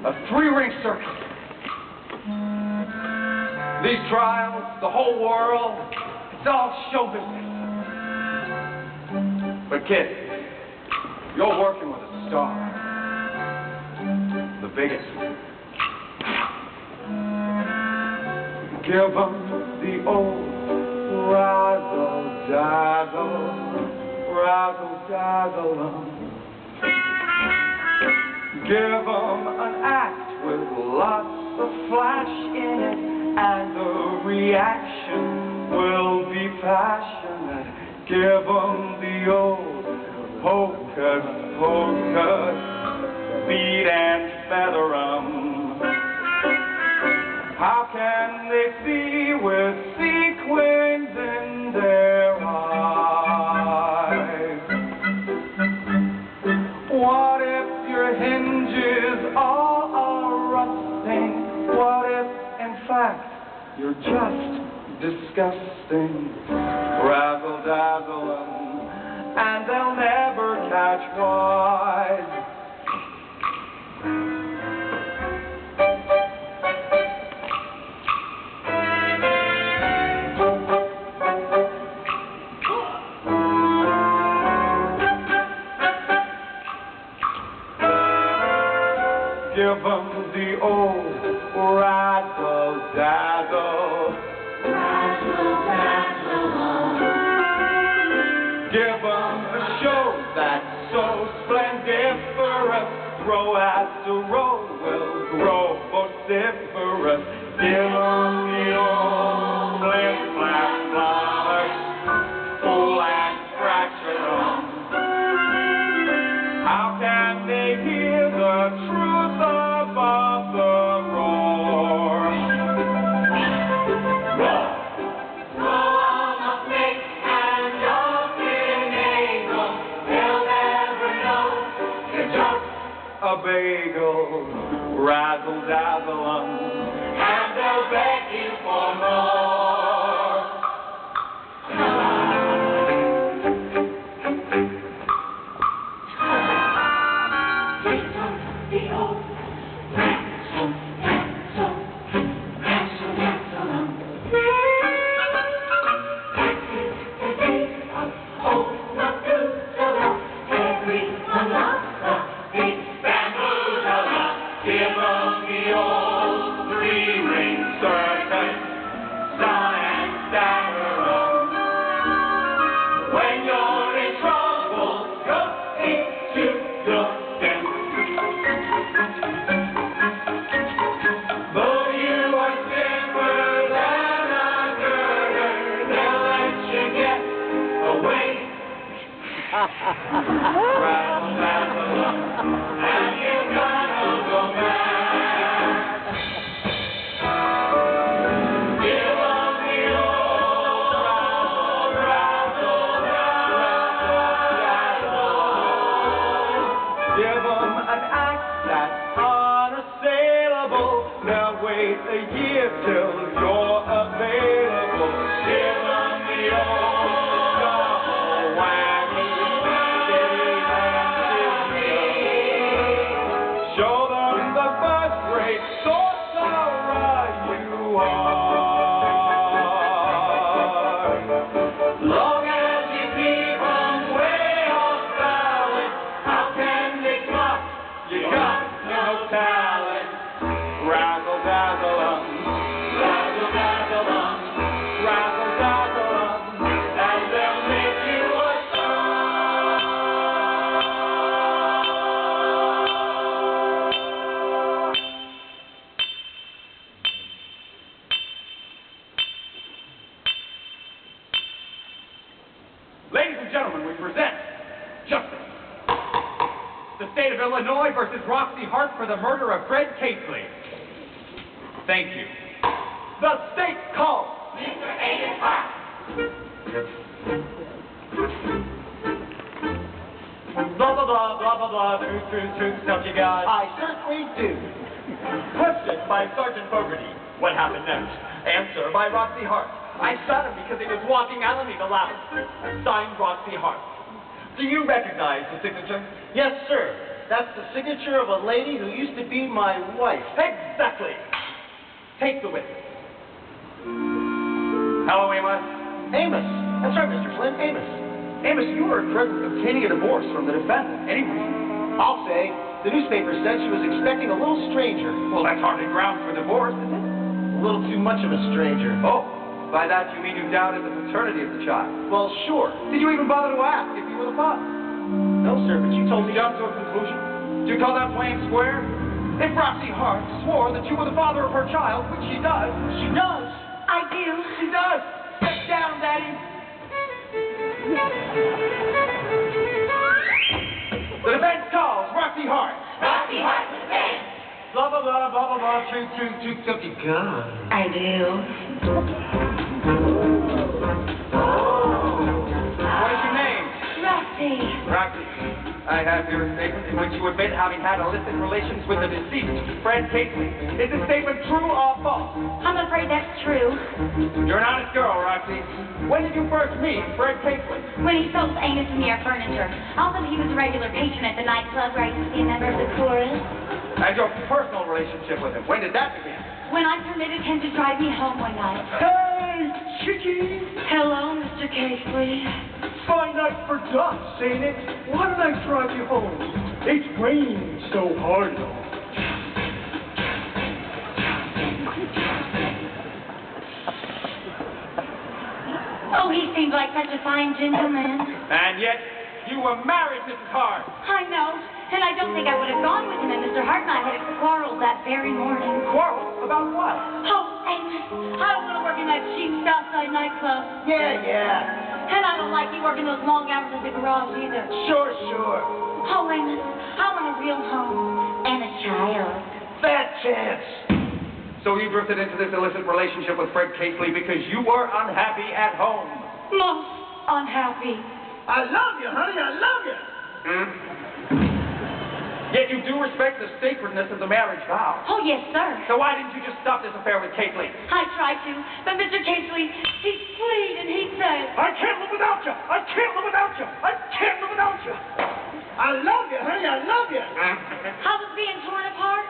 A three-ring circus. These trials, the whole world, it's all show business. But kid, you're working with a star. The biggest. Give 'em the old razzle dazzle, razzle dazzle. Give 'em an act with lots of flash in it, and the reaction will be passionate. Give 'em the old hocus pocus, beat and feather 'em. How can they see with sequins in their eyes? What if your hinges all are rusting? What if, in fact, you're just disgusting? Razzle dazzle 'em, and they'll never catch wise. Give 'em the old razzle dazzle, razzle dazzle. Give 'em a show that's so splendiferous. Row after row will grow vociferous. Give 'em the old flip flap flowers, fool and fracture 'em. How can they hear the truth above the roar? Roar! Roll on the snake and don't finagle. They'll never know you're just a bagel. Razzle dazzle 'em, and they'll beg you for more. Illinois versus Roxy Hart for the murder of Fred Casely. Thank you. The state calls. Mr. 8 o'clock. Blah, blah, blah, blah, blah, blah, truth, stuff you got. I certainly do. Question by Sergeant Fogarty. What happened next? Answer by Roxy Hart. I shot him because he was walking Alameda Lavender. Signed, Roxy Hart. Do you recognize the signature? Yes, sir. That's the signature of a lady who used to be my wife. Exactly. Take the witness. Hello, Amos. Amos. That's right, Mr. Flynn. Amos. Amos, you are at present obtaining a divorce from the defendant. Any reason? I'll say. The newspaper said she was expecting a little stranger. Well, that's hardly grounds for divorce, is it? A little too much of a stranger. Oh, by that you mean you doubted the paternity of the child? Well, sure. Did you even bother to ask if you were the father? No, sir, but you told me... Jump to a conclusion? Do you call that plain square? If Roxy Hart swore that you were the father of her child, which she does... She does? I do. She does! Step down, Daddy! The defense calls Roxy Hart. Roxy Hart defense. Blah, blah, blah, blah, blah, blah, truth, guilty. God. I do. What is your name? Roxy. Roxy, I have your statement in which you admit having had illicit relations with the deceased, Fred Casely. Is this statement true or false? I'm afraid that's true. You're an honest girl, Roxy. When did you first meet Fred Casely? When he sold Amos and Moyer furniture. Also, he was a regular patron at the nightclub where I used to be a member of the chorus. And your personal relationship with him, when did that begin? When I permitted him to drive me home one night. Hey, chickie! Hello, Mr. Casely. Fine night for ducks, ain't it? Why did I drive you home? It's raining so hard. Oh, he seemed like such a fine gentleman. And yet, you were married, Mrs. Hart. I know, and I don't think I would have gone with him, and Mr. Hart and I had a quarrel that very morning. Quarrel? About what? Oh, Amos, I don't want to work in that cheap Southside nightclub. Yeah. And I don't like you working those long hours at the garage either. Sure. Oh, Amos, I want a real home and a child. Fat chance. So you drifted into this illicit relationship with Fred Casely because you were unhappy at home. Most unhappy. I love you, honey. I love you. Yet you do respect the sacredness of the marriage vow. Oh, yes, sir. So why didn't you just stop this affair with Casely? I tried to, but Mr. Casely, he's sweet and he said, I can't live without you. I can't live without you. I can't live without you. I love you, honey. I love you. I was being torn apart.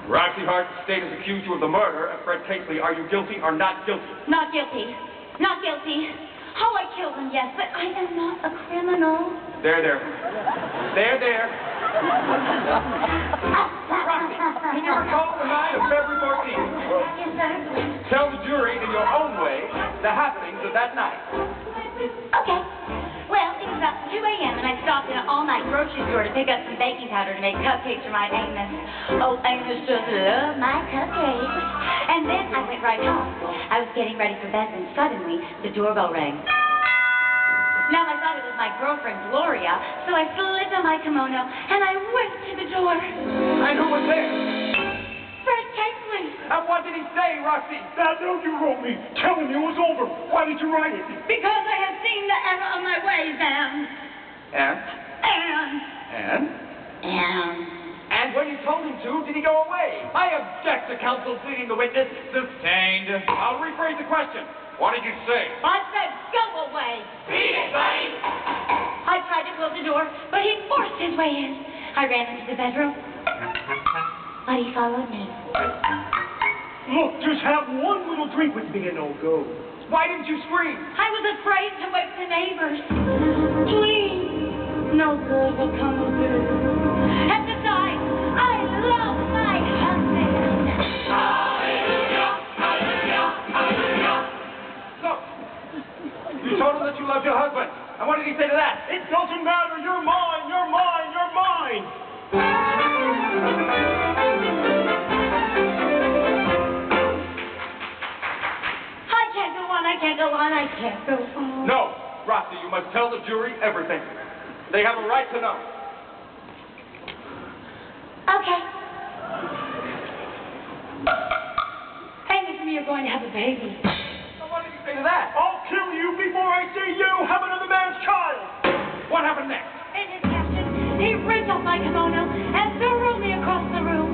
Roxy Hart, the state has accused you of the murder of Fred Casely. Are you guilty or not guilty? Not guilty. Not guilty. Oh, I killed him, yes, but I am not a criminal. There. Roxy, can you recall the night of February 14th? Yes, sir. Tell the jury in your own way the happenings of that night. Okay. Well, it was about 2 a.m. and I stopped in an all-night grocery store to pick up some baking powder to make cupcakes for my Amos. Oh, Amos just loved my cupcakes. And then I went right home. I was getting ready for bed when suddenly the doorbell rang. Now I thought it was my girlfriend Gloria, so I slipped on my kimono and I went to the door. And who was there? Fred Casely. And what did he say, Roxy? That note you wrote me, telling me it was over. Why did you write it? Because I have seen the error of my ways, And when you told him to, did he go away? I object to counsel pleading the witness. Sustained. I'll rephrase the question. What did you say? I said, go away. Read it, buddy. I tried to close the door, but he forced his way in. I ran into the bedroom, but he followed me. Look, just have one little drink with me and I'll go. Why didn't you scream? I was afraid to wake the neighbors. Please, no good will come of this. And besides, I love my husband. Hallelujah, hallelujah, hallelujah. So, you told him that you loved your husband. And what did he say to that? It doesn't matter. You're mine. You're mine. You're mine. I can't go on. No, Roxy, you must tell the jury everything. They have a right to know. Okay. Amos and me are going to have a baby. So what did you say to that? I'll kill you before I see you have another man's child. What happened next? In his passion, he ripped off my kimono and threw me across the room.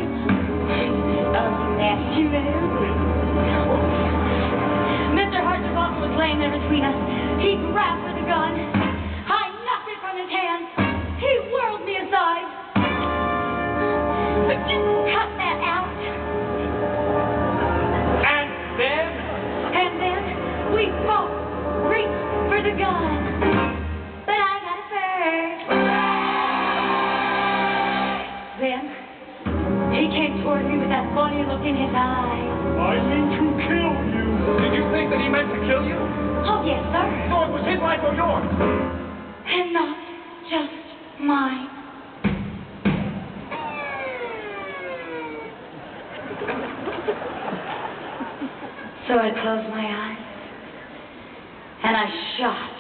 Nasty man. Mr. Hart's father was laying there between us. He grabbed for the gun. I knocked it from his hand. He whirled me aside. But just cut that out. And then? And then we both reached for the gun. But I got it first. Then he came toward me with that funny look in his eyes. I mean to kill you. Did you think that he meant to kill you? Oh, yes, sir. So it was his life or yours? And not just mine. So I closed my eyes and I shot